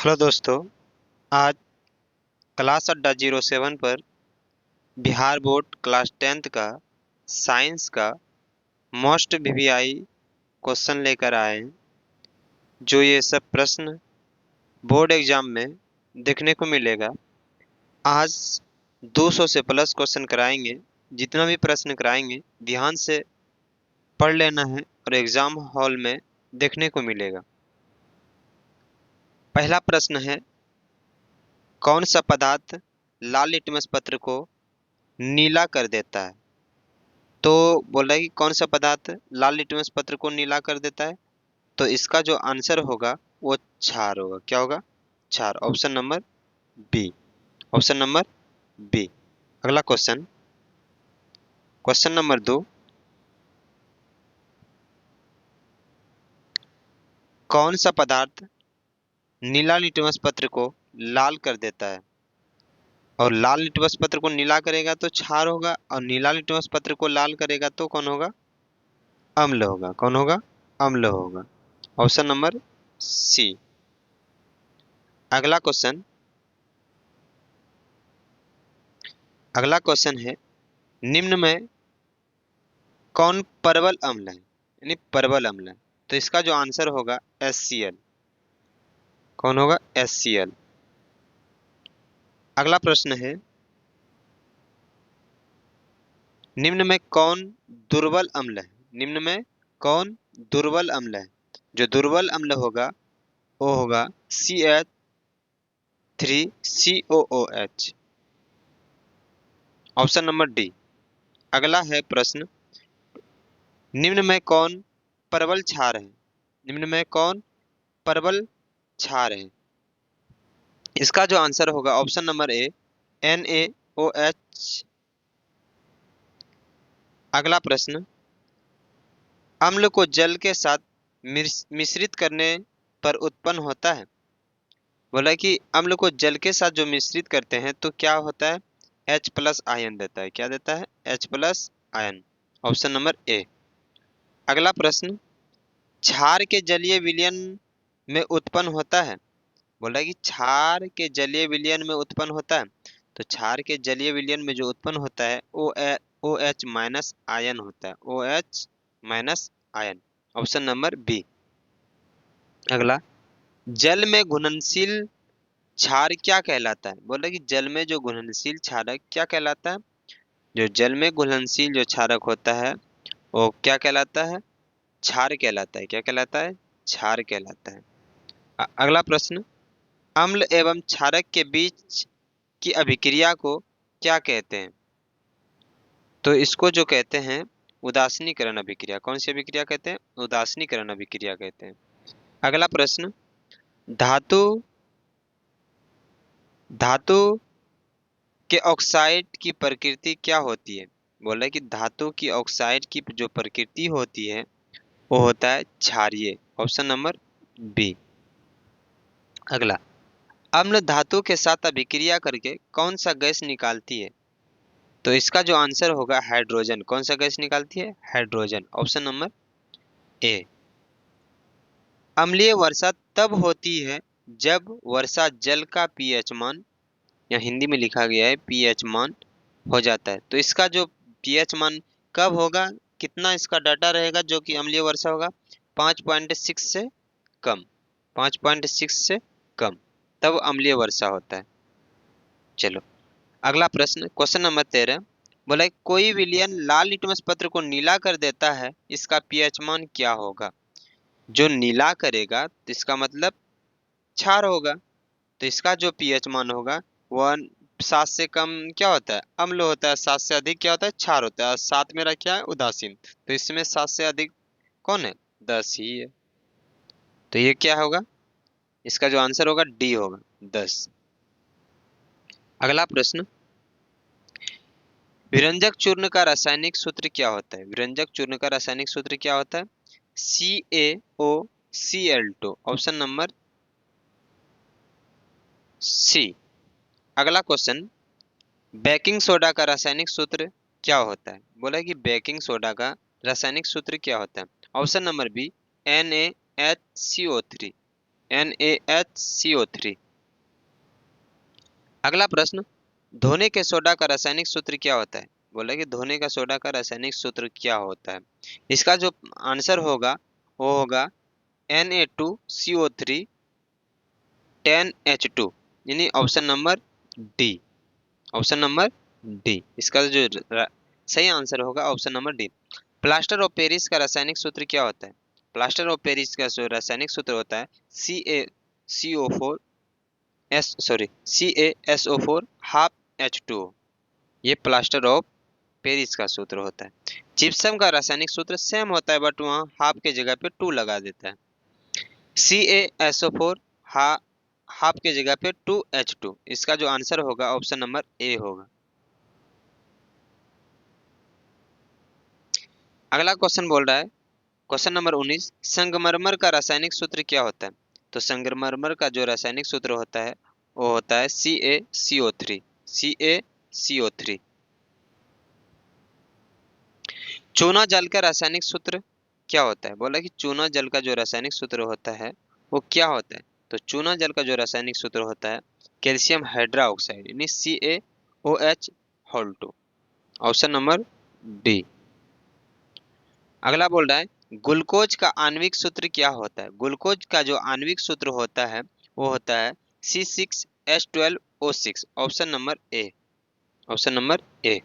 Hello दोस्तों। आज class अड्डा 07 पर बिहार बोर्ड क्लास 10th का साइंस का मोस्ट वीवीआई क्वेश्चन लेकर आए हैं। जो ये सब प्रश्न बोर्ड एग्जाम में देखने को मिलेगा। आज 200 से प्लस क्वेश्चन कराएंगे। जितना भी प्रश्न कराएंगे ध्यान से पढ़ लेना है और एग्जाम हॉल में देखने को मिलेगा। पहला प्रश्न है, कौन सा पदार्थ लाल लिटमस पत्र को नीला कर देता है? तो बोल रहा है कि कौन सा पदार्थ लाल लिटमस पत्र को नीला कर देता है। तो इसका जो आंसर होगा वो क्षार होगा। क्या होगा? क्षार। Option number B. Option number B. अगला क्वेश्चन, क्वेश्चन नंबर 2, कौन सा पदार्थ नीला लिटमस पत्र को लाल कर देता है? और लाल लिटमस पत्र को नीला करेगा तो क्षार होगा, और नीला लिटमस पत्र को लाल करेगा तो कौन होगा? अम्ल होगा। कौन होगा? अम्ल होगा। Option number C. अगला क्वेश्चन, अगला क्वेश्चन है, निम्न में कौन परवल अम्ल है? यानी परवल अम्ल है। तो इसका जो आंसर होगा HCl। कौन होगा? HCl। अगला प्रश्न है, निम्न में कौन दुर्बल अम्ल है? निम्न में कौन दुर्बल अम्ल है? जो दुर्बल अम्ल होगा वो होगा CH3COOH। Option number D. अगला है प्रश्न, निम्न में कौन परवल क्षार है? निम्न में कौन परवल क्षार है? इसका जो आंसर होगा ऑप्शन नंबर ए, NaOH। अगला प्रश्न, अम्ल को जल के साथ मिश्रित करने पर उत्पन्न होता है। बोला कि अम्ल को जल के साथ जो मिश्रित करते हैं तो क्या होता है? H+ आयन देता है। क्या देता है? H+ ion. Option number A. अगला प्रश्न, क्षार के जलीय विलयन में उत्पन्न होता है। बोला कि क्षार के जलीय विलयन में उत्पन्न होता है। तो क्षार के जलीय विलयन में जो उत्पन्न होता है वो OH- आयन होता है। OH- आयन। Option number B. अगला, जल में घुलनशील क्षार क्या कहलाता है? बोला कि जल में जो घुलनशील क्षारक क्या कहलाता है? जो जल में घुलनशील जो क्षारक होता है वो क्या कहलाता है? क्षार कहलाता है। क्या कहलाता है? क्षार कहलाता है। अगला प्रश्न, अम्ल एवं क्षारक के बीच की अभिक्रिया को क्या कहते हैं? तो इसको जो कहते हैं उदासीनीकरण अभिक्रिया। कौन सी अभिक्रिया कहते हैं? उदासीनीकरण अभिक्रिया कहते हैं। अगला प्रश्न, धातु धातु के ऑक्साइड की प्रकृति क्या होती है? बोला कि धातु की ऑक्साइड की जो प्रकृति होती है वो होता है क्षारीय। Option number B. अगला, अम्ल धातु के साथ अभिक्रिया करके कौन सा गैस निकालती है? तो इसका जो आंसर होगा हाइड्रोजन। कौन सा गैस निकालती है? हाइड्रोजन। Option number A. अम्लीय वर्षा तब होती है जब वर्षा जल का पीएच मान, या हिंदी में लिखा गया है पीएच मान, हो जाता है। तो इसका जो पीएच मान कब होगा, कितना इसका डाटा रहेगा जो कि अम्लीय वर्षा होगा? 5.6 से कम। 5.6 से कम तब अम्लीय वर्षा होता है। चलो अगला प्रश्न, क्वेश्चन नंबर 13। बोला है, कोई विलयन लाल लिटमस पत्र को नीला कर देता है, इसका पीएच मान क्या होगा? जो नीला करेगा तो इसका मतलब क्षार होगा। तो इसका जो पीएच मान होगा वह 7 से कम क्या होता है? अम्ल होता है। 7 से अधिक क्या होता है? क्षार होता है। और 7 मेरा क्या है? उदासीन। तो इसमें 7 से अधिक कौन है? 10 ही है। तो ये क्या होगा? इसका जो आंसर होगा डी होगा, 10। अगला प्रश्न, विरंजक चूर्ण का रासायनिक सूत्र क्या होता है? विरंजक चूर्ण का रासायनिक सूत्र क्या होता है? CaOCl2। Option number C. अगला क्वेश्चन, बेकिंग सोडा का रासायनिक सूत्र क्या होता है? बोला है कि बेकिंग सोडा का रासायनिक सूत्र क्या होता है? Option number B, NaHCO3। NaHCO3। अगला प्रश्न, धोने के सोडा का रासायनिक सूत्र क्या होता है? बोला कि धोने का सोडा का रासायनिक सूत्र क्या होता है? इसका जो आंसर होगा वो होगा Na2CO3 10H2, यानी option number D. Option number D इसका जो सही आंसर होगा option number D. Plaster of Paris का रासायनिक सूत्र क्या होता है? प्लास्टर ऑफ पेरिस का जो रासायनिक सूत्र होता है CaCO4 S sorry CaSO4 half H2O। ये प्लास्टर ऑफ पेरिस का सूत्र होता है। जिप्सम का रासायनिक सूत्र सेम होता है बट वहाँ हाफ के जगह पे 2 लगा देता है। CaSO4 हाफ के जगह पे 2H2। इसका जो आंसर होगा ऑप्शन नंबर ए होगा। अगला क्वेश्चन बोल रहा है, क्वेश्चन नंबर 19, संगमरमर का रासायनिक सूत्र क्या होता है? तो संगमरमर का जो रासायनिक सूत्र होता है वो होता है CaCO3। CaCO3। चूना जल का रासायनिक सूत्र क्या होता है? बोला कि चूना जल का जो रासायनिक सूत्र होता है वो क्या होता है? तो चूना जल का जो रासायनिक सूत्र होता है कैल्शियम हाइड्रोक्साइड, यानी CaOH whole 2। Option number D. अगला बोल रहा है, ग्लूकोज का आणविक सूत्र क्या होता है? ग्लूकोज का जो आणविक सूत्र होता है वो होता है C6H12O6। Option number A. Option number A.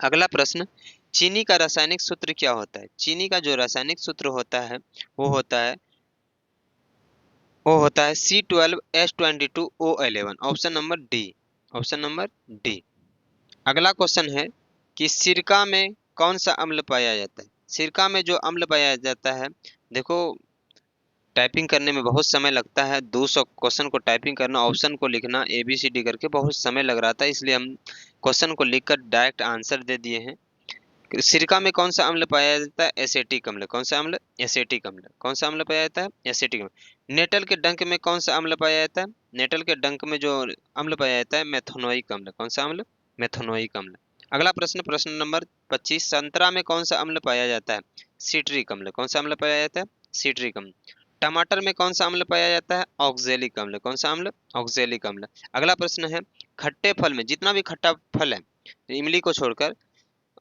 अगला प्रश्न, चीनी का रासायनिक सूत्र क्या होता है? चीनी का जो रासायनिक सूत्र होता है वो होता है C12H22O11। Option number D. Option number D. अगला क्वेश्चन है कि सिरका में कौन सा अम्ल पाया जाता है? सिरका में जो अम्ल पाया जाता है, देखो टाइपिंग करने में बहुत समय लगता है। 200 क्वेश्चन को टाइपिंग करना, ऑप्शन को लिखना, ABCD करके बहुत समय लग रहा था, इसलिए हम क्वेश्चन को लिखकर डायरेक्ट आंसर दे दिए हैं। सिरका में कौन सा अम्ल पाया जाता है? एसिटिक अम्ल। कौन सा अम्ल? एसिटिक अम्ल। कौन सा अम्ल पाया जाता है? एसिटिक अम्ल। नेटल के डंक में कौन सा अम्ल पाया जाता है? नेटल के डंक में जो अम्ल पाया जाता है मेथनोइक अम्ल। कौन सा अम्ल? मेथनोइक अम्ल। अगला प्रश्न, प्रश्न नंबर 25, संतरा में कौन सा अम्ल पाया जाता है? सिट्रिक अम्ल। कौन सा अम्ल पाया जाता है? सिट्रिक अम्ल। टमाटर में कौन सा अम्ल पाया जाता है? ऑक्जेलिक अम्ल। कौन सा अम्ल? ऑक्जेलिक अम्ल। अगला प्रश्न है, खट्टे फल में, जितना भी खट्टा फल है इमली को छोड़कर,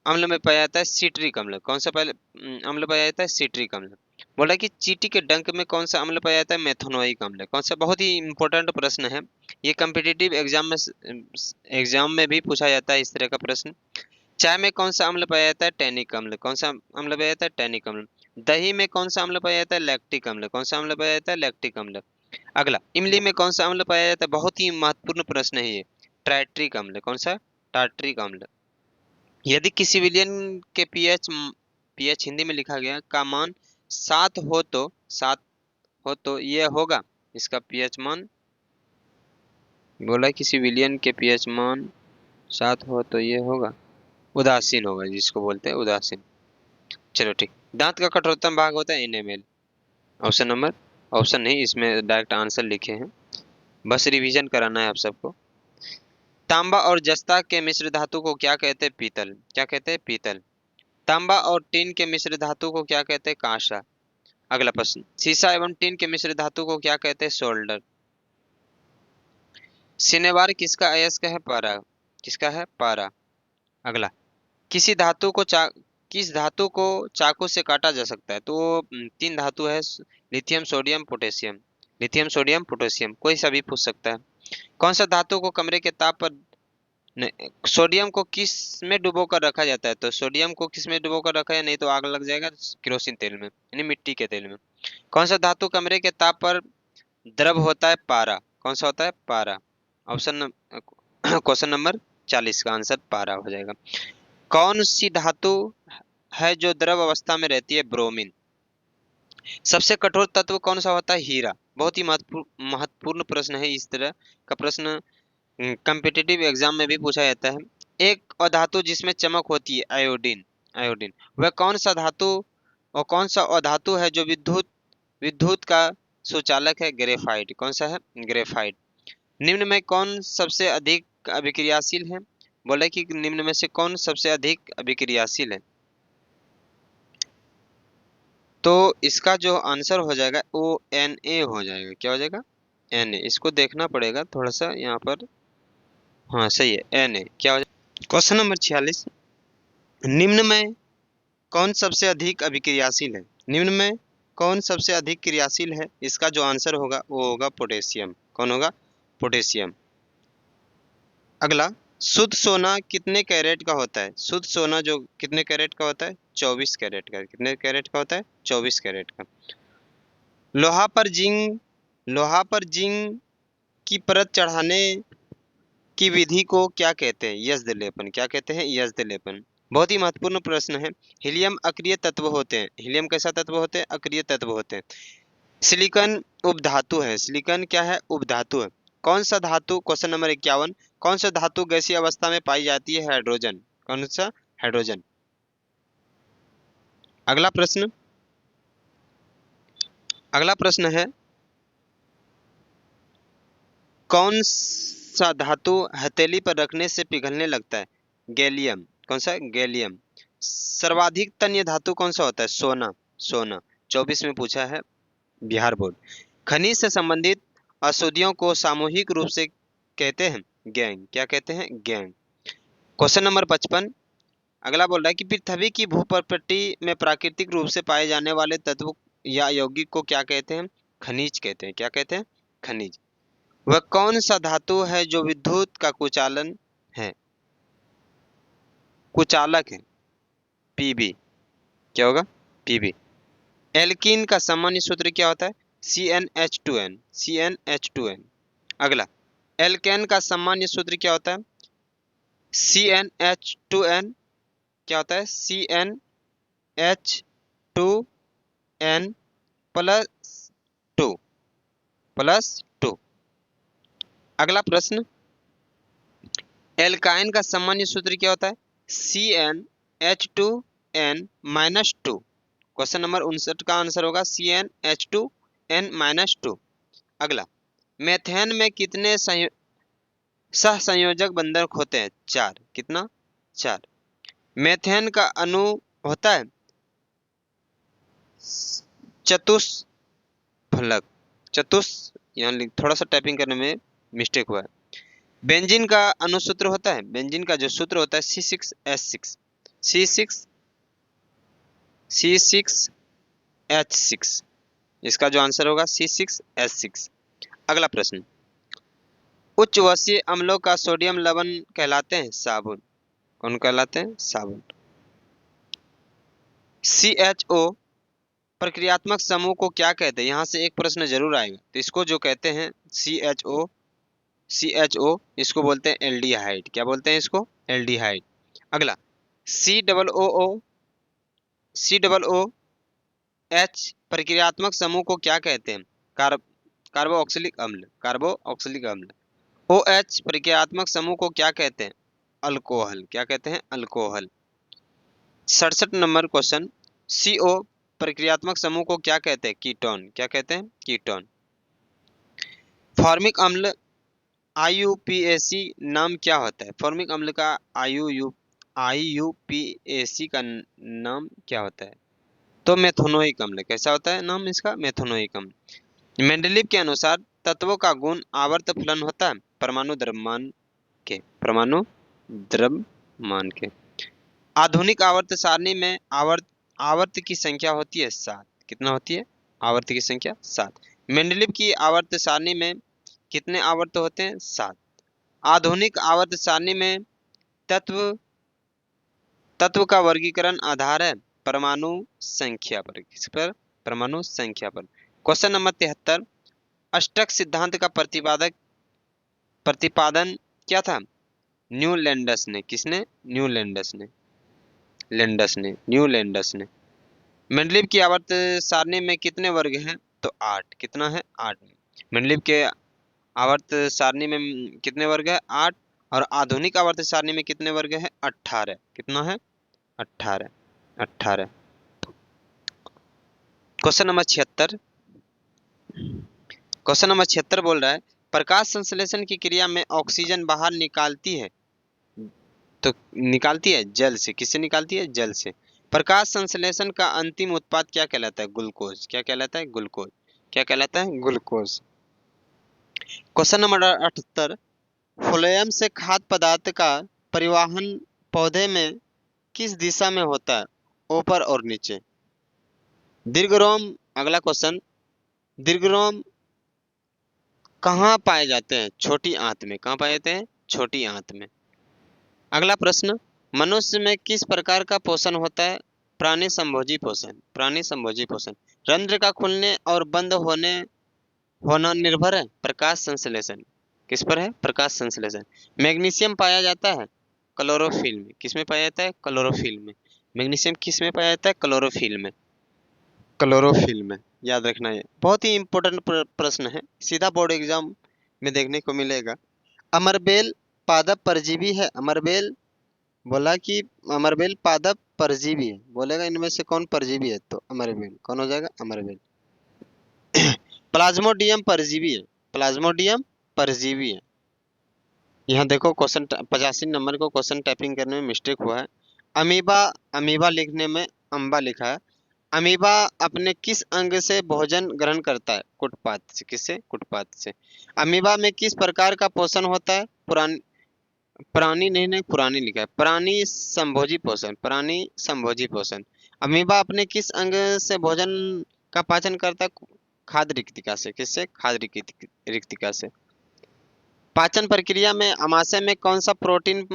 अम्ल में पाया जाता है सिट्रिक अम्ल। कौन सा अम्ल पाया जाता है? सिट्रिक अम्ल। बोला कि चींटी के डंक में कौन सा अम्ल पाया जाता है? मेथनोइक अम्ल। कौन सा? बहुत ही इंपॉर्टेंट प्रश्न है ये, कम्पिटिटिव एग्जाम में भी पूछा जाता है इस तरह का प्रश्न। चाय में कौन सा अम्ल पाया जाता है? टैनिक अम्ल। कौन सा अम्ल पाया जाता है? टैनिक अम्ल। दही में कौन सा अम्ल पाया जाता है? लैक्टिक अम्ल। कौन सा अम्ल पाया जाता है? लैक्टिक अम्ल। अगला, इमली में कौन सा अम्ल पाया जाता है? बहुत ही महत्वपूर्ण प्रश्न है ये, टार्ट्रिक अम्ल। कौन सा? टार्ट्रिक अम्ल। यदि किसी विलयन के पीएच हिंदी में लिखा गया का मान 7 हो तो, 7 हो तो यह होगा, इसका पीएच मान, बोला किसी विलयन के पीएच मान 7 हो तो ये होगा, उदासीन होगा, जिसको बोलते हैं उदासीन। चलो ठीक। दांत का कठोरतम भाग होता है एनेमेल। ऑप्शन नंबर, ऑप्शन नहीं, इसमें डायरेक्ट आंसर लिखे हैं, बस रिवीजन कराना है आप सबको। तांबा और जस्ता के मिश्र धातु को क्या कहते हैं? पीतल। क्या कहते हैं? पीतल। तांबा और टीन के मिश्र धातु को क्या कहते हैं? कांसा। अगला प्रश्न, सीसा एवं टीन के मिश्र धातु को क्या कहते हैं? सोल्डर। सिनेबार किसका अयस्क है? पारा। किसका है? पारा। अगला, किसी धातु को किस धातु को चाकू से काटा जा सकता है? तो 3 धातु है, lithium, sodium, potassium. Lithium, sodium, potassium, कोई सा भी पूछ सकता है। कौन सा धातु को कमरे के ताप पर सोडियम को किस में डुबो कर रखा जाता है? तो सोडियम को किस में डुबो कर रखा है, नहीं तो आग लग जाएगा, केरोसिन तेल में, यानी मिट्टी के तेल में। कौन सा धातु कमरे के ताप पर द्रव होता है? पारा। कौन सा होता है? पारा। ऑप्शन क्वेश्चन नंबर 40 का आंसर पारा हो जाएगा। कौन सी धातु है जो द्रव अवस्था में रहती है? ब्रोमीन। सबसे कठोर तत्व कौन सा होता है? हीरा। बहुत ही महत्वपूर्ण प्रश्न है, इस तरह का प्रश्न कम्पिटिटिव एग्जाम में भी पूछा जाता है। एक अधातु जिसमें चमक होती है? आयोडीन। आयोडीन। वह कौन सा धातु और कौन सा अधातु है जो विद्युत विद्युत का सुचालक है? ग्रेफाइट। कौन सा है? ग्रेफाइट। निम्न में कौन सबसे अधिक अभिक्रियाशील है? बोले कि निम्न में से कौन सबसे अधिक अभिक्रियाशील है? तो इसका जो आंसर हो जाएगा वो Na हो जाएगा। क्या हो जाएगा? Na। इसको देखना पड़ेगा थोड़ा सा यहाँ पर। हाँ सही है, Na। क्या हो जाएगा? क्वेश्चन नंबर 46, निम्न में कौन सबसे अधिक अभिक्रियाशील है? निम्न में कौन सबसे अधिक क्रियाशील है? इसका जो आंसर होगा वो होगा पोटेशियम। कौन होगा? पोटेशियम। अगला, शुद्ध सोना कितने कैरेट का होता है? शुद्ध सोना जो कितने कैरेट का होता है? 24 कैरेट का। कितने कैरेट का होता है? 24 कैरेट का। लोहा पर जिंक लोहा पर जिंक की परत चढ़ाने की विधि को क्या कहते हैं? यस्द लेपन। क्या कहते हैं? यस्द लेपन। बहुत ही महत्वपूर्ण प्रश्न है। हीलियम अक्रिय तत्व होते हैं। हीलियम कैसा तत्व होते हैं? अक्रिय तत्व होते हैं। सिलिकॉन उपधातु है। सिलिकॉन क्या है? उपधातु है। कौन सा धातु, क्वेश्चन नंबर 51, कौन सा धातु गैसीय अवस्था में पाई जाती है? हाइड्रोजन। कौन सा? हाइड्रोजन। अगला प्रश्न अगला प्रश्न है, कौन सा धातु हथेली पर रखने से पिघलने लगता है? गैलियम। कौन सा? गैलियम। सर्वाधिक तन्य धातु कौन सा होता है? सोना। सोना। 24 में पूछा है बिहार बोर्ड। खनिज से संबंधित अशुद्धियों को सामूहिक रूप से कहते हैं गैंग। क्या कहते हैं? गैंग। क्वेश्चन नंबर 55, अगला बोल रहा है कि पृथ्वी की भूप्रपट्टी में प्राकृतिक रूप से पाए जाने वाले तत्व या यौगिक को क्या कहते हैं? खनिज कहते हैं। क्या कहते हैं? खनिज। वह कौन सा धातु है जो विद्युत का कुचालन है? कुचालक है। पीबी। क्या होगा? पीबी। एल्कीन का सामान्य सूत्र क्या होता है? CnH2n। CnH2n। अगला, एल्केन का सामान्य सूत्र क्या होता है? CnH2n। क्या होता है? CnH2n plus 2 plus 2। अगला प्रश्न, एल्काइन का सामान्य सूत्र क्या होता है? CnH2n minus 2। क्वेश्चन नंबर 59 का आंसर होगा CnH2n माइनस 2। अगला, मेथेन में कितने सहसंयोजक बंधन होते हैं? 4। कितना? 4। मेथेन का अणु होता है चतुष्फलक। यहाँ थोड़ा सा टाइपिंग करने में मिस्टेक हुआ है। बेंजीन का अणुसूत्र होता है, बेंजीन का जो सूत्र होता है C6H6। C6H6। इसका जो आंसर होगा C6H6। अगला प्रश्न, उच्च वसीय अम्लों का सोडियम लवण कहलाते हैं साबुन। कौन कहलाते हैं? साबुन। CHO प्रक्रियात्मक समूह को क्या कहते हैं? यहाँ से एक प्रश्न जरूर आएगा, तो इसको जो कहते हैं CHO इसको बोलते हैं एल्डिहाइड। क्या बोलते हैं इसको? एल्डिहाइड। अगला, COOH प्रक्रियात्मक समूह को क्या कहते हैं? कार्बोक्सिलिक अम्ल। कार्बोक्सिलिक अम्ल। OH प्रक्रियात्मक समूह को क्या कहते हैं? अल्कोहल। क्या कहते हैं? अल्कोहल। 67 नंबर क्वेश्चन, CO प्रक्रियात्मक समूह को क्या कहते हैं? कीटोन। क्या कहते हैं? कीटोन। फॉर्मिक अम्ल IUPAC नाम क्या होता है? फॉर्मिक अम्ल का IUPAC का नाम क्या होता है? तो मेथोनोइक अम्ल। कैसा होता है नाम इसका? मेथोनोइक अम्ल। मेंडलीव के अनुसार तत्वों का गुण आवर्त फलन होता है परमाणु द्रव्यमान के। परमाणु द्रव्यमान के। आधुनिक आवर्त सारणी में आवर्त की संख्या होती है 7। कितना होती है? आवर्त की संख्या 7। मेंडलीव की आवर्त सारणी में कितने आवर्त होते हैं? 7। आधुनिक आवर्त सारणी में तत्व का वर्गीकरण आधार है परमाणु संख्या पर। किस पर? परमाणु संख्या पर। क्वेश्चन नंबर 73, अष्टक सिद्धांत का प्रतिपादन क्या था? न्यूलैंडस ने। किसने? न्यूलैंडस ने। न्यूलैंडस ने। मेंडलीव की आवर्त सारणी में कितने वर्ग हैं? तो 8। कितना है? 8। मेंडलीव के आवर्त सारणी में कितने वर्ग है? 8। और आधुनिक आवर्त सारणी में कितने वर्ग है? 18। कितना है? 18। 18। Question number 76। क्वेश्चन नंबर 76 बोल रहा है, प्रकाश संश्लेषण की क्रिया में ऑक्सीजन बाहर निकालती है, तो निकालती है जल से। किससे निकालती है? जल से। प्रकाश संश्लेषण का अंतिम उत्पाद क्या कहलाता है? ग्लूकोज। क्या कहलाता है? ग्लूकोज। क्या कहलाता है? ग्लूकोज। क्वेश्चन नंबर 78, फ्लोएम से खाद्य पदार्थ का परिवहन पौधे में किस दिशा में होता है? ऊपर और नीचे। दीर्घरोम, अगला क्वेश्चन, दीर्घरोम कहाँ पाए जाते हैं? छोटी आंत में। कहाँ पाए जाते हैं? छोटी आंत में। अगला प्रश्न, मनुष्य में किस प्रकार का पोषण होता है? प्राणी संभोजी पोषण। प्राणी संभोजी पोषण। रंध्र का खुलने और बंद होना निर्भर है प्रकाश संश्लेषण। किस पर है? प्रकाश संश्लेषण। मैग्नीशियम पाया जाता है क्लोरोफिल में। किस में पाया जाता है? क्लोरोफिल में। मैग्नीशियम किस में पाया जाता है? क्लोरोफिल में। क्लोरोफिल में, याद रखना है। बहुत ही इंपॉर्टेंट प्रश्न है, सीधा बोर्ड एग्जाम में देखने को मिलेगा। अमरबेल पादप परजीवी है। अमरबेल बोला कि अमरबेल पादप परजीवी है, बोलेगा इनमें से कौन परजीवी है, तो अमरबेल कौन हो जाएगा? अमरबेल। प्लाज्मोडियम परजीवी है। प्लाज्मोडियम परजीवी है। यहाँ देखो क्वेश्चन 85 नंबर को क्वेश्चन टाइपिंग करने में मिस्टेक हुआ है। अमीबा, अमीबा लिखने में अम्बा लिखा है। अमीबा अपने किस अंग से भोजन ग्रहण करता है? कुटपाथ से। किससे? कुटपाथ से। अमीबा में किस प्रकार का पोषण होता है? पुरानी, प्राणी नहीं नहीं पुरानी लिखा है। प्राणी संभोजी पोषण। प्राणी संभोजी पोषण। अमीबा अपने किस अंग से भोजन का पाचन करता है? खाद्य रिक्तिका से। किससे? खाद्य रिक्तिका से। पाचन प्रक्रिया में अमाशय में कौन सा प्रोटीन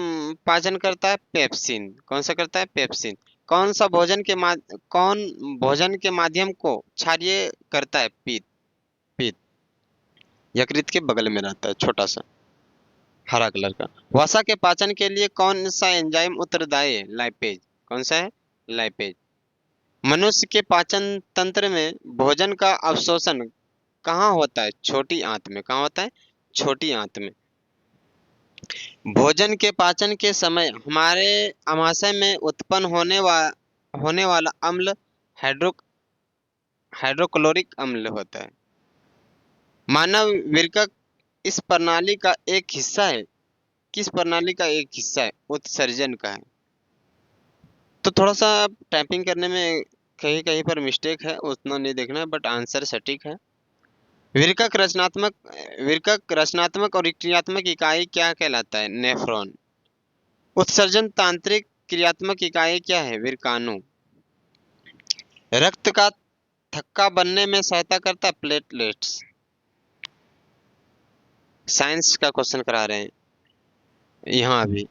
पाचन करता है? पेप्सिन। कौन सा करता है? पेप्सिन। कौन भोजन के माध्यम को क्षारीय करता है? पीत। पीत यकृत के बगल में रहता है, छोटा सा हरा कलर का। वसा के पाचन के लिए कौन सा एंजाइम उत्तरदायी है? लाइपेज। कौन सा है? लाइपेज। मनुष्य के पाचन तंत्र में भोजन का अवशोषण कहाँ होता है? छोटी आंत में। कहाँ होता है? छोटी आंत में। भोजन के पाचन के समय हमारे आमाशय में उत्पन्न होने वाला अम्ल हाइड्रोक्लोरिक अम्ल होता है। मानव वृक्क इस प्रणाली का एक हिस्सा है। किस प्रणाली का एक हिस्सा है? उत्सर्जन का है। तो थोड़ा सा टाइपिंग करने में कहीं कहीं पर मिस्टेक है, उतना नहीं देखना है, बट आंसर सटीक है। वृक्क रचनात्मक और क्रियात्मक इकाई क्या कहलाता है? नेफ्रॉन। उत्सर्जन तांत्रिक क्रियात्मक इकाई क्या है? विरकाणु। रक्त का थक्का बनने में सहायता करता है? प्लेटलेट्स। साइंस का क्वेश्चन करा रहे हैं यहाँ अभी।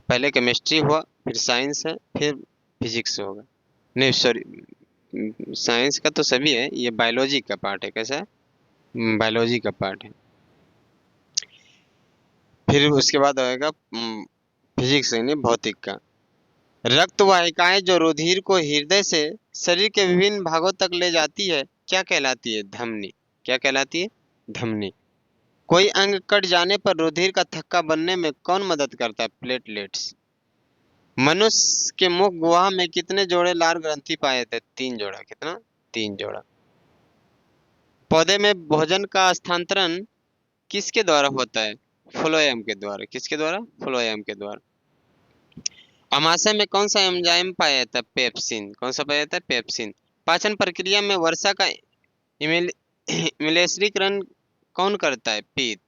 पहले केमिस्ट्री हुआ, फिर साइंस है, फिर फिजिक्स होगा। नहीं सॉरी, साइंस का तो सभी है, ये बायोलॉजी का पार्ट है। कैसा है? बायोलॉजी का पार्ट है। फिर उसके बाद आएगा फिजिक्स यानी भौतिक का। रक्त वाहिकाएं जो रुधिर को हृदय से शरीर के विभिन्न भागों तक ले जाती है क्या कहलाती है? धमनी। क्या कहलाती है? धमनी। कोई अंग कट जाने पर रुधिर का थक्का बनने में कौन मदद करता है? प्लेटलेट्स। मनुष्य के मुख गुहा में कितने जोड़े लार ग्रंथि पाए जाते हैं? 3 जोड़ा। कितना? 3 जोड़ा। पौधे में भोजन का स्थानांतरण किसके द्वारा होता है? फ्लोएम के द्वारा। किसके द्वारा? फ्लोएम के द्वारा। अमाशय में कौन सा एंजाइम पाया जाता है? पेप्सिन। कौन सा पाया जाता है? पेप्सिन। पाचन प्रक्रिया में वर्षा का इमिलेश्रीकरण कौन करता है? पीत।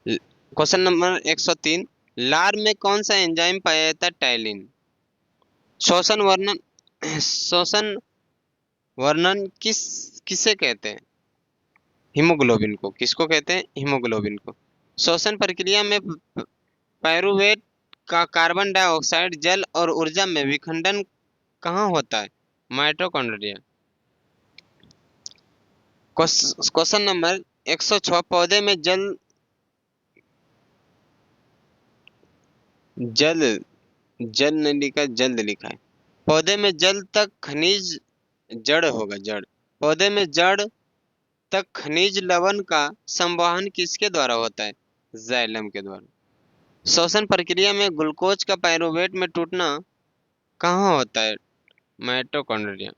क्वेश्चन नंबर 103, लार में कौन सा एंजाइम पाया जाता है? टाइलिन। श्वसन वर्णन श्वसन वर्णन किसे कहते हैं? हीमोग्लोबिन को। किसको कहते हैं? हीमोग्लोबिन को। श्वसन प्रक्रिया में पायरुवेट का कार्बन डाइऑक्साइड जल और ऊर्जा में विखंडन कहाँ होता है? माइटोकॉन्ड्रिया। क्वेश्चन नंबर 106, पौधे में जल जल नहीं लिखा, जल्द लिखा है। पौधे में जल तक खनिज जड़ होगा, जड़। पौधे में जड़ तक खनिज लवण का संवहन किसके द्वारा होता है? जाइलम के द्वारा। श्वसन प्रक्रिया में ग्लूकोज का पायरुवेट में टूटना कहाँ होता है? माइटोकॉन्ड्रिया।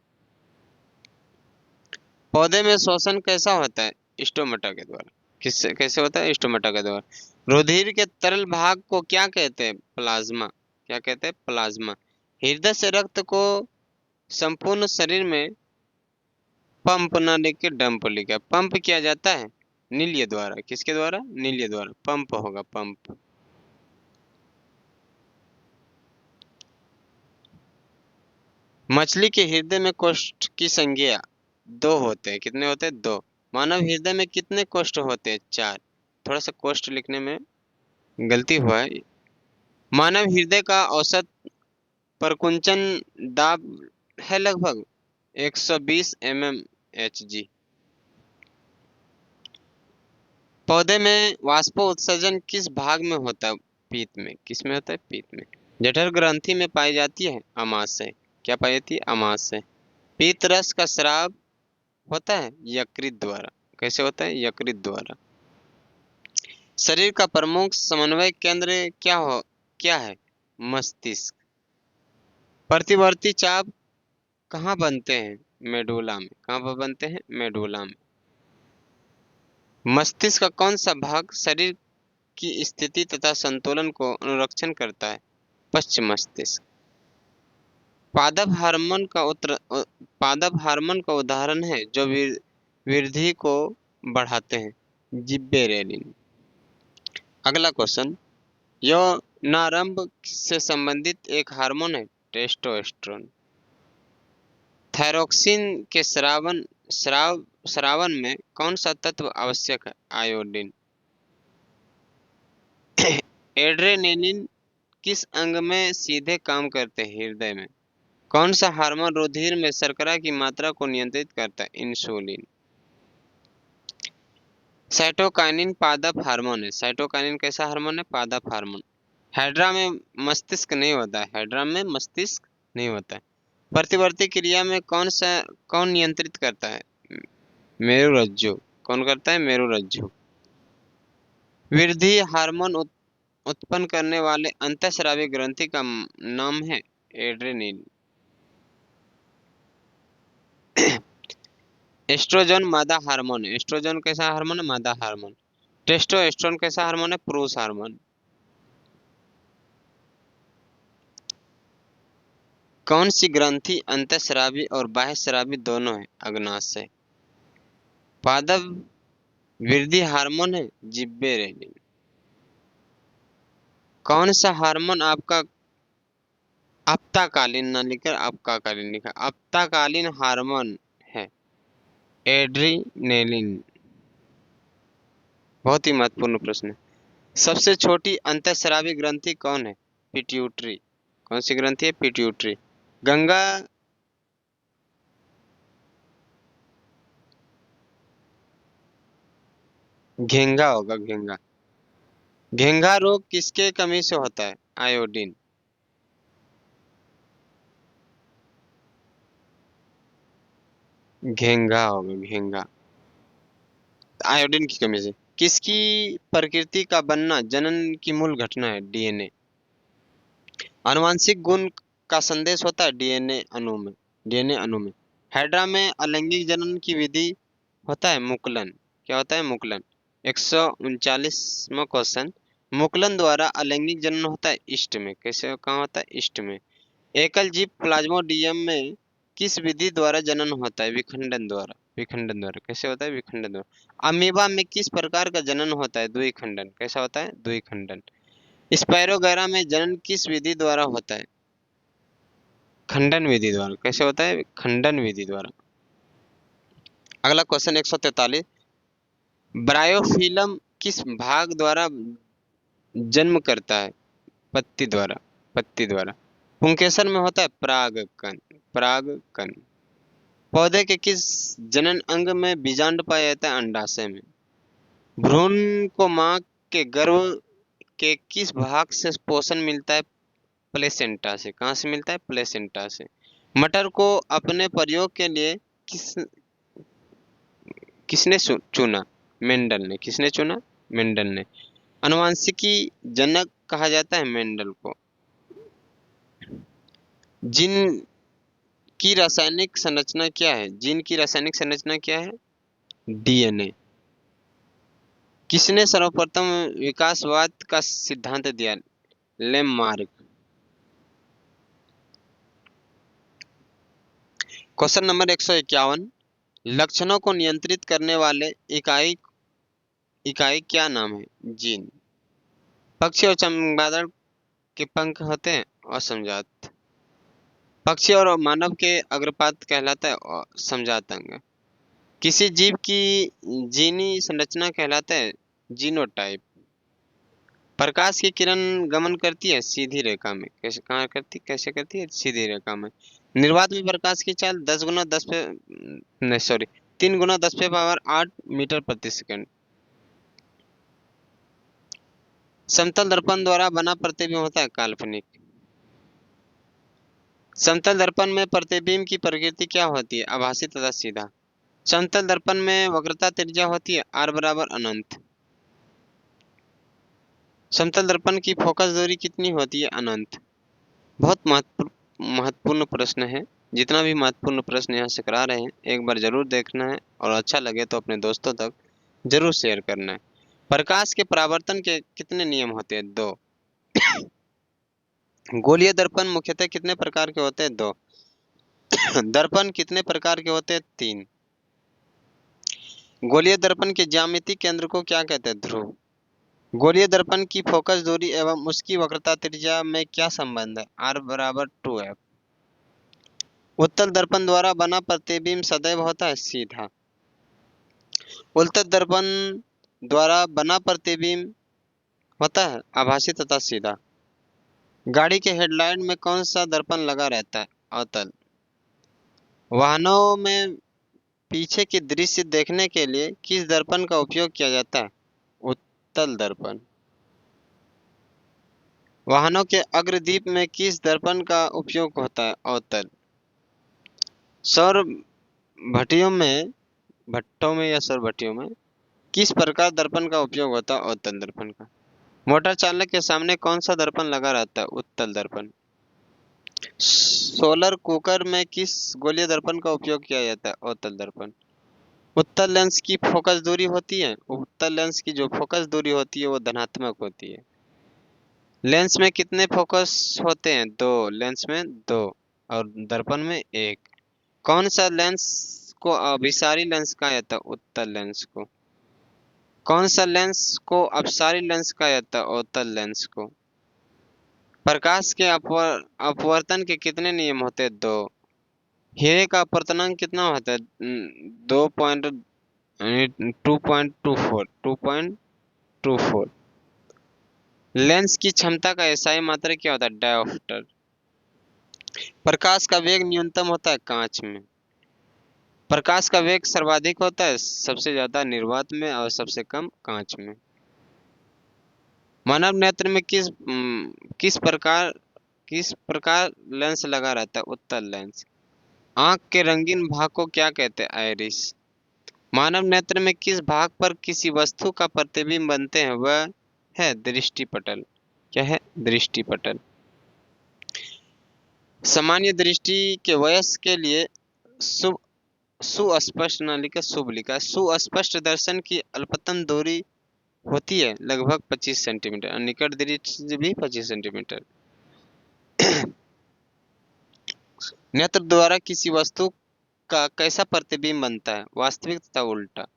पौधे में श्वसन कैसा होता है? स्टोमेटा के द्वारा। किससे कैसे होता है? स्टोमेटा के द्वारा। रुधिर के तरल भाग को क्या कहते हैं? प्लाज्मा। क्या कहते हैं? प्लाज्मा। हृदय से रक्त को संपूर्ण शरीर में पंप ना लेके डंप लिखा, पंप किया जाता है नील्य द्वारा। किसके द्वारा? नील्य द्वारा। पंप होगा, पंप। मछली के हृदय में कोष्ठ की संख्या 2 होते हैं। कितने होते हैं? 2। मानव हृदय में कितने कोष्ठ होते हैं? 4। थोड़ा सा कोष्ठ लिखने में गलती हुआ है। मानव हृदय का औसत प्रकुंचन दाब है लगभग 120 mmHg। पौधे में वाष्पोत्सर्जन किस भाग में होता है? पीत में। किस में होता है? पीत में। जठर ग्रंथि में पाई जाती है अमाशय। क्या पाई जाती है? अमाशय। पीत रस का स्राव होता है यकृत द्वारा। कैसे होता है? यकृत द्वारा। शरीर का प्रमुख समन्वय केंद्र क्या है? मस्तिष्क। प्रतिवर्ती चाप कहाँ बनते हैं? मेडुला में। कहाँ पर बनते हैं? मेडुला में। मस्तिष्क का कौन सा भाग शरीर की स्थिति तथा संतुलन को अनुरक्षण करता है? पश्चिम मस्तिष्क। पादप हार्मोन का उदाहरण है जो वृद्धि को बढ़ाते हैं? जिब्बेरेलिन। अगला क्वेश्चन, यौनारंभ से संबंधित एक हार्मोन है टेस्टोस्टेरोन। थायरोक्सिन के स्रावन में कौन सा तत्व आवश्यक है? आयोडीन। एड्रेनलिन किस अंग में सीधे काम करते हैं? हृदय में। कौन सा हार्मोन रुधिर में शर्करा की मात्रा को नियंत्रित करता है? इंसुलिन। साइटोकाइनिन पादप हार्मोन है। साइटोकाइनिन कैसा हार्मोन है? पादप हार्मोन। हाइड्रा में मस्तिष्क नहीं होता है। हाइड्रा में मस्तिष्क नहीं होता है। प्रतिवर्ती क्रिया में कौन नियंत्रित करता है? मेरुरज्जु। कौन करता है? मेरुरज्जु। वृद्धि हार्मोन उत्पन्न करने वाले अंतःस्रावी ग्रंथि का नाम है एड्रेनलिन। एस्ट्रोजन मादा हार्मोन है। एस्ट्रोजन कैसा हार्मोन है? मादा हार्मोन। टेस्टोस्टेरोन कैसा हार्मोन है? पुरुष हार्मोन। कौन सी ग्रंथि अंतःस्रावी और बाह्यस्रावी दोनों है? अग्नाशय। पादप वृद्धि हार्मोन है जिब्बेरेलिन। कौन सा हार्मोन आपका आप्ताकालीन न लिखकर आपकाकालीन लिखा? आप्ताकालीन हार्मोन है एड्रीनेलिन। बहुत ही महत्वपूर्ण प्रश्न है। सबसे छोटी अंतःस्रावी ग्रंथि कौन है? पिट्यूटरी। कौन सी ग्रंथि है? पिट्यूटरी। गंगा घेंगा होगा, घेंगा। घेंगा रोग किसके कमी से होता है? आयोडीन। घेंगा होगा, घेंगा। आयोडीन की कमी से। किसकी प्रकृति का बनना जनन की मूल घटना है? डीएनए। आनुवंशिक गुण का संदेश होता है डीएनए अणु में। डीएनए अणु में। हाइड्रा में अलैंगिक जनन की विधि होता है मुकुलन। क्या होता है? मुकुलन। 139वां क्वेश्चन, मुकुलन द्वारा अलैंगिक जनन होता है ईस्ट में। कैसे? कहाँ होता है? ईस्ट में। एकल जीव प्लाज्मोडियम में किस विधि द्वारा जनन होता है? विखंडन द्वारा। विखंडन द्वारा। कैसे होता है? विखंडन द्वारा। अमीबा में किस प्रकार का जनन होता है? द्विखंडन। कैसा होता है? द्विखंडन। स्पायरोगैरा में जनन किस विधि द्वारा होता है? खंडन विधि द्वारा। कैसे होता है? खंडन विधि द्वारा। अगला क्वेश्चन 143, ब्रायोफिलम किस भाग द्वारा जन्म करता है? पत्ती द्वारा। पत्ती द्वारा। पुंकेसर में होता है परागकण। परागकण। पौधे के किस जनन अंग में बीजांड पाया जाता है? अंडाशय में। भ्रूण को मां के गर्भ के किस भाग से पोषण मिलता है? प्लेसेंटा से। कहाँ से मिलता है? प्लेसेंटा से। मटर को अपने प्रयोग के लिए किसने चुना? मेंडल ने। किसने चुना? मेंडल ने। आनुवंशिकी जनक कहा जाता है मेंडल को। जीन की रासायनिक संरचना क्या है? जीन की रासायनिक संरचना क्या है? डीएनए। किसने सर्वप्रथम विकासवाद का सिद्धांत दिया? लेमार्क। क्वेश्चन नंबर 151, लक्षणों को नियंत्रित करने वाले इकाई इकाई क्या नाम है? जीन। पक्षी और चमगादड़ के पंख होते हैं और समझात। पक्षी और मानव के अग्रपात कहलाता है और समझात अंग। किसी जीव की जीनी संरचना कहलाता है जीनोटाइप। प्रकाश की किरण गमन करती है सीधी रेखा में, कैसे कहाँ करती कैसे करती है? सीधी रेखा में। निर्वात में प्रकाश की चाल 10 गुना 10 पे नहीं सॉरी 3 गुना 10 पे पावर 8 मीटर प्रति सेकंड। समतल दर्पण द्वारा बना प्रतिबिंब होता है काल्पनिक। समतल दर्पण में प्रतिबिंब की प्रकृति क्या होती है? आभासी तथा सीधा। समतल दर्पण में वक्रता त्रिज्या होती है r बराबर अनंत। समतल दर्पण की फोकस दूरी कितनी होती है? अनंत। बहुत महत्वपूर्ण प्रश्न है। जितना भी महत्वपूर्ण प्रश्न यहाँ से करा रहे हैं एक बार जरूर देखना है और अच्छा लगे तो अपने दोस्तों तक जरूर शेयर करना है। प्रकाश के परावर्तन के कितने नियम होते हैं? 2। गोलीय दर्पण मुख्यतः कितने प्रकार के होते हैं? 2। दर्पण कितने प्रकार के होते हैं? 3। गोलीय दर्पण के ज्यामितीय केंद्र को क्या कहते हैं? ध्रुव। गोलीय दर्पण की फोकस दूरी एवं उसकी वक्रता त्रिज्या में क्या संबंध है? r बराबर 2f। उत्तल दर्पण द्वारा बना प्रतिबिंब सदैव होता है सीधा। उल्टल दर्पण द्वारा बना प्रतिबिंब होता है आभासी तथा सीधा। गाड़ी के हेडलाइट में कौन सा दर्पण लगा रहता है? अवतल। वाहनों में पीछे की दृश्य देखने के लिए किस दर्पण का उपयोग किया जाता है? उत्तल दर्पण। वाहनों के अग्रदीप में किस दर्पण का उपयोग होता है? अवतल। सौर भट्टों में या सौर भट्टियों में किस प्रकार दर्पण का उपयोग होता है? अवतल दर्पण का। मोटर चालक के सामने कौन सा दर्पण लगा रहता है? उत्तल दर्पण। सोलर कुकर में किस गोलीय दर्पण का उपयोग किया जाता है? अवतल दर्पण। उत्तल लेंस की फोकस दूरी होती है, उत्तल लेंस की जो फोकस दूरी होती है वो धनात्मक होती है। लेंस में कितने फोकस होते हैं? 2। लेंस में 2 और दर्पण में 1। कौन सा लेंस को अभिसारी लेंस कहा जाता है? उत्तल लेंस को। कौन सा लेंस को अपसारी लेंस कहा जाता है? अवतल लेंस को। प्रकाश के अपवर्तन के कितने नियम होते हैं? 2। हीरे का अपवर्तनांक कितना होता है? 2.24। लेंस की क्षमता का एसआई मात्रक क्या होता है? डायोप्टर। प्रकाश का वेग न्यूनतम होता है कांच में। प्रकाश का वेग सर्वाधिक होता है सबसे ज्यादा निर्वात में और सबसे कम कांच में। मानव नेत्र में किस प्रकार लेंस लगा रहता है? उत्तल लेंस। आंख के रंगीन भाग को क्या कहते हैं? आइरिस। मानव नेत्र में किस भाग पर किसी वस्तु का प्रतिबिंब बनते हैं? वह है दृष्टिपटल। क्या है? दृष्टिपटल। सामान्य दृष्टि के वयस्क के लिए शुभ सुस्पष्ट न लिखा शुभ लिखा सुस्पष्ट दर्शन की अल्पतम दूरी होती है लगभग 25 सेंटीमीटर और निकट दृष्टि भी 25 सेंटीमीटर। नेत्र द्वारा किसी वस्तु का कैसा प्रतिबिंब बनता है? वास्तविक तथा उल्टा।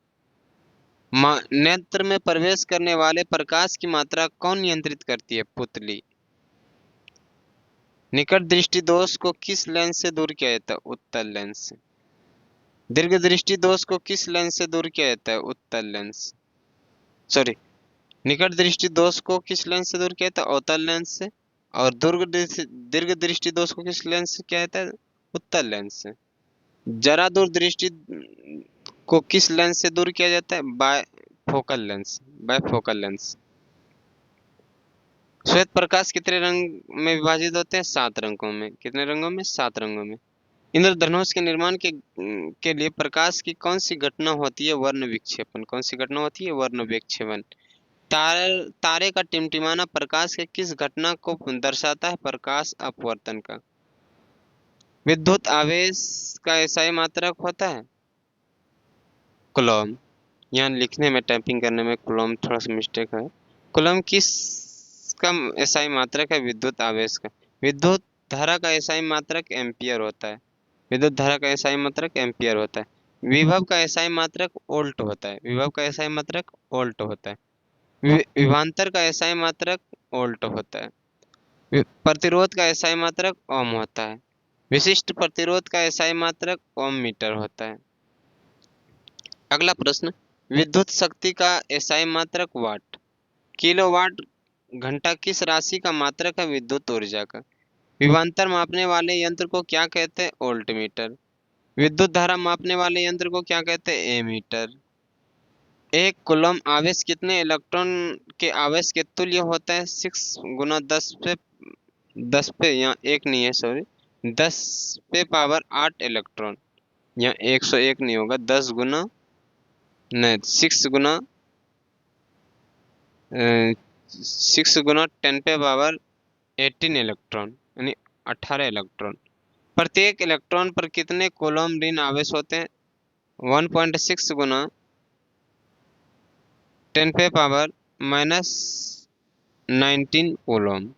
नेत्र में प्रवेश करने वाले प्रकाश की मात्रा कौन नियंत्रित करती है? पुतली। निकट दृष्टि दोष को किस लेंस से दूर किया जाता है? उत्तल लेंस से। दीर्घ दृष्टि दोष को किस लेंस से दूर किया जाता है? उत्तल लेंस सॉरी निकट दृष्टि दोष को किस लेंस से दूर किया जाता है? अवतल लेंस से। और दीर्घ दृष्टि दोष को किस लेंस से किया जाता है? उत्तल लेंस से। जरा दूर दृष्टि को किस लेंस से दूर किया जाता है? Bifocal lens. श्वेत प्रकाश कितने रंग में विभाजित होते हैं? 7 रंगों में। कितने रंगों में? 7 रंगों में। इंद्रधनुष के निर्माण के लिए प्रकाश की कौन सी घटना होती है? वर्ण विक्षेपण। कौन सी घटना होती है? वर्ण विक्षेपण। तारे का टिमटिमाना प्रकाश के किस घटना को दर्शाता है? प्रकाश अपवर्तन का। विद्युत आवेश का एसआई मात्रक होता है कूलॉम। यहाँ लिखने में टाइपिंग करने में कूलॉम थोड़ा सा मिस्टेक है। कूलॉम किस का एसआई मात्रक है? विद्युत आवेश का। विद्युत धारा का एसआई मात्रक एम्पियर होता है। विद्युत धारा का एसआई मात्रक एम्पियर होता है। विभव का एसआई मात्रक वोल्ट होता है। विभव का एसआई मात्रक वोल्ट होता है। विभवांतर का एसआई मात्रक वोल्ट होता है। प्रतिरोध का एसआई मात्रक ओम होता है। विशिष्ट प्रतिरोध का एसआई मात्रक ओम मीटर होता है। अगला प्रश्न, विद्युत शक्ति का एसआई मात्रक वाट। किलोवाट घंटा किस राशि का मात्रक है विद्युत ऊर्जा का। विभवांतर मापने वाले यंत्र को क्या कहते हैं, वोल्टमीटर। विद्युत धारा मापने वाले यंत्र को क्या कहते हैं, एमीटर। एक कूलम आवेश कितने इलेक्ट्रॉन के आवेश के तुल्य होता है, 6 × 10 पे यहाँ एक नहीं है, सॉरी, 10 पे पावर 8 इलेक्ट्रॉन। यहाँ 101 नहीं होगा, 10 गुना, नहीं, 6 × 10 पे पावर 18 इलेक्ट्रॉन, यानी 18 इलेक्ट्रॉन। प्रत्येक इलेक्ट्रॉन पर कितने कूलम ऋण आवेश होते हैं, 1.6 गुना 10 पे पावर -19 कूलम।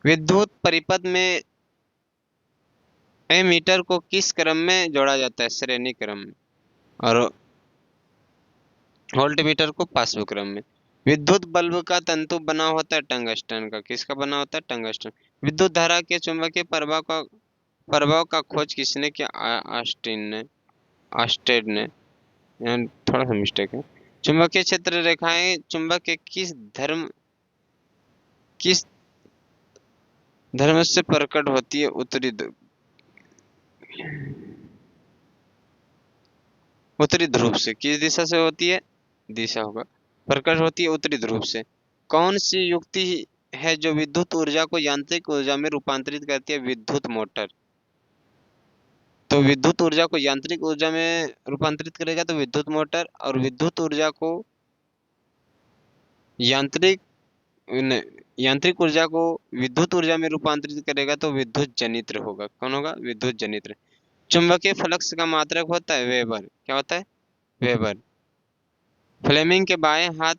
विद्युत परिपथ में एमीटर को किस क्रम में जोड़ा जाता है, श्रेणी क्रम में, और वोल्टमीटर को पार्श्व क्रम में। विद्युत बल्ब का तंतु बना होता है टंगस्टन का। किसका बना होता है, टंगस्टन। विद्युत धारा के चुंबकीय प्रभाव का खोज किसने किया, आस्टेड ने। यहाँ थोड़ा सा मिस्टेक है। चुंबकीय क्षेत्र रेखाएं चुंबक के किस धर्म से प्रकट होती है, उत्तरी ध्रुव से। किस दिशा से होती है, दिशा होगा, प्रकट होती है उत्तरी ध्रुव से। कौन सी युक्ति है जो विद्युत ऊर्जा को यांत्रिक ऊर्जा में रूपांतरित करती है, विद्युत मोटर। तो विद्युत ऊर्जा को यांत्रिक ऊर्जा में रूपांतरित करेगा तो विद्युत मोटर, और विद्युत ऊर्जा को यांत्रिक ऊर्जा को विद्युत ऊर्जा में रूपांतरित करेगा तो विद्युत जनित्र होगा। कौन होगा, विद्युत जनित्र। चुंबकीय फ्लक्स का मात्रक होता है वेबर। क्या होता है, वेबर। फ्लेमिंग के बाएं हाथ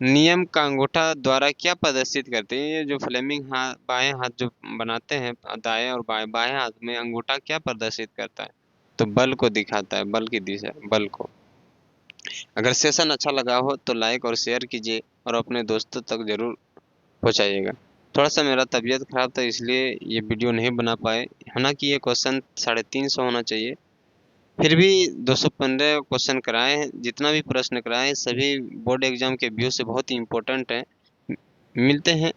नियम का अंगूठा द्वारा क्या प्रदर्शित करते हैं। ये जो फ्लेमिंग बाएं हाथ जो बनाते हैं, दाएं और बाएं हाथ में अंगूठा क्या प्रदर्शित करता है, तो बल को दिखाता है, बल की दिशा, बल को। अगर सेशन अच्छा लगा हो तो लाइक और शेयर कीजिए और अपने दोस्तों तक जरूर पहुंचाइएगा। थोड़ा सा मेरा तबीयत खराब था इसलिए ये वीडियो नहीं बना पाए, हालांकि ये क्वेश्चन 350 होना चाहिए, फिर भी 215 क्वेश्चन कराए हैं। जितना भी प्रश्न कराए हैं सभी बोर्ड एग्जाम के व्यू से बहुत ही इम्पोर्टेंट है। मिलते हैं,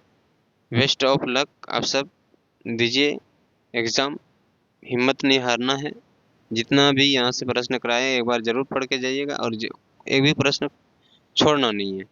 बेस्ट ऑफ लक। आप सब दीजिए एग्जाम, हिम्मत नहीं हारना है। जितना भी यहाँ से प्रश्न कराए एक बार जरूर पढ़ के जाइएगा, और एक भी प्रश्न छोड़ना नहीं है।